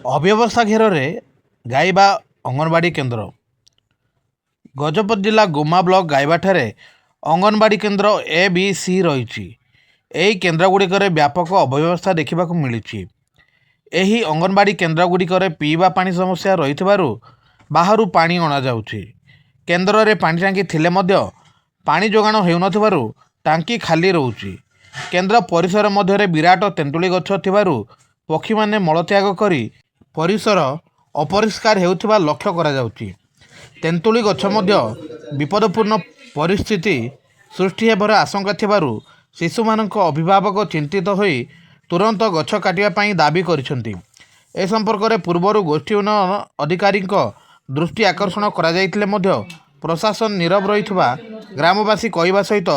अव्यवस्था घेर गाइबा अंगनवाड़ी केन्द्र गजपति जिला गुमा ब्लॉक गाइबाठारे अंगनवाड़ी केन्द्र ए बी सी रही। यही केन्द्रगुड़िक व्यापक अव्यवस्था देखा मिली। यही अंगनवाड़ी केन्द्रगुड़िक पीवा पानी समस्या रही बाहर पानी अणाଯାଉଛି। केन्द्र में पानी टांकी थिले मध्य पानी जोगाण हो टांकी खाली रोचे। केन्द्र परिसर मध्य विराट तेंतुली गछ थिबारु पक्षी माने मलत्याग करी परिसर अपरिष्कार हेउथिबा लक्ष्य करा जाउछि। तेंतुली गछ मध्य विपदपूर्ण परिस्थिति सृष्टि हेबार आशंका थिबारु शिशुमानक अभिभावक चिंतित होई तुरंत गछ काटिबा पई दाबी करिसेंति। ए संपर्क में पूर्वर गोष्ठी उन्नयन अधिकारी दृष्टि आकर्षण करा जाइतिले मध्य प्रशासन नीरव रहितबा ग्रामवासी कहवा सहित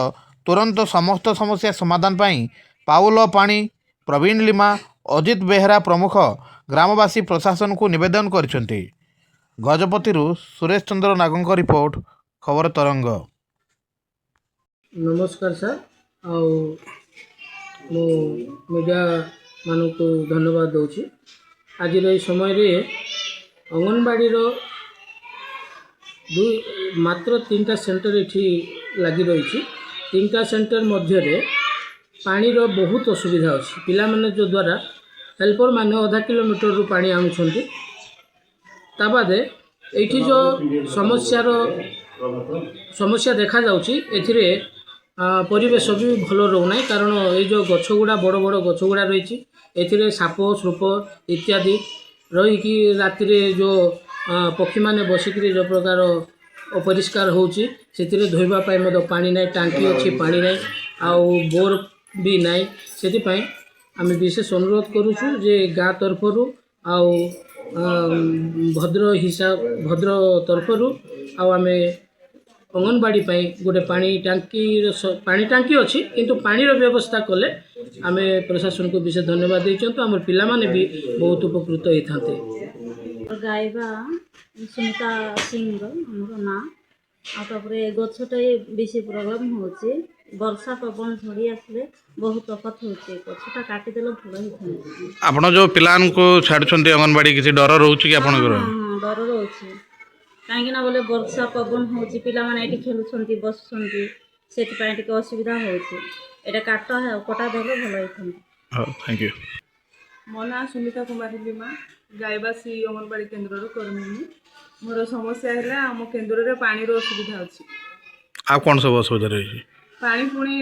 तुरंत समस्त समस्या समाधान पाई पाउल पाणी, प्रवीण लिमा, अजित बेहरा प्रमुख ग्रामवासी प्रशासन को निवेदन करिसेंति। गजपति सुरेश चंद्र नागंक रिपोर्ट, खबर तरंग। नमस्कार सर, मो मीडिया मानू को धन्यवाद दूची। आज समय रे अंगनवाड़ी मात्र 3टा सेंटर इठी लगी रही। 3टा सेंटर मध्य पानी रो बहुत असुविधा अच्छी। पिला माने जो द्वारा हेल्पर माने आधा किलोमीटर रु पानी आनुछंती। ता बादे एठी जो समस्या देखा जाउची एथिरे परिवेश भी भल रोना, कारण ये जो गछगुड़ा बड़ बड़ गछगुड़ा रही एथिरे साप श्रूप इत्यादि रहीकि राति जो पक्षी माने बसिक जो प्रकार अपरिष्कार होची से धोइबा पानी ना, टांकी अच्छी पानी ना, आउ बोर भी ना। से आम विशेष अनुरोध करुचु जे गाँ तरफर आउ भद्र तरफर आम अंगनवाड़ी गोटे पानी टांकी अच्छी किंतु पानी व्यवस्था कले आम प्रशासन को विशेष धन्यवाद देचंतु। आम पिला माने भी बहुत उपकृत होते। गाइबा सुनीता सिंह हमर ना गछटे बेसी प्रोब्लेम होचे। वर्षा पवन झड़ी आसले बहुत कथ होचे, गछटा काटिदेले भल होता। आपण जो पिलान को छाड़छंती अंगनवाड़ी किसी डर रहउछि कि आपण घर? डर रहउछि काहेकि ना बोले वर्षा पवन होची, पिला माने एठी खेलुछंती बसछंती, सेति पाए टिके असुविधा होची। एटा काटा है कटा देले भल होता। हां, थैंक यू। मो ना सुनीता कुमारी लिमा, गायबासी अंगनवाड़ी केन्द्र कर्मी। मोर समस्या है आम केन्द्र में पानी असुविधा अच्छी। आ कौन सब असुविधा रही? पानी पुणी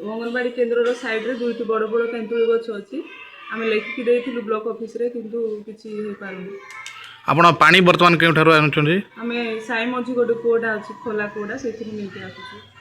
अंगनवाड़ी केन्द्र साइड रे 2टी बड़ बड़ तेंतुली गछ अच्छी। आम लिखिकी देइथिलु ब्लॉक ऑफिस रे किंतु किछि हो पारुनी। आपण पानी वर्तमान केउठारु आनुछंती? आमे साई मझी गोटे कोडा अच्छी, खोला कोडा, से आसुଛୁ।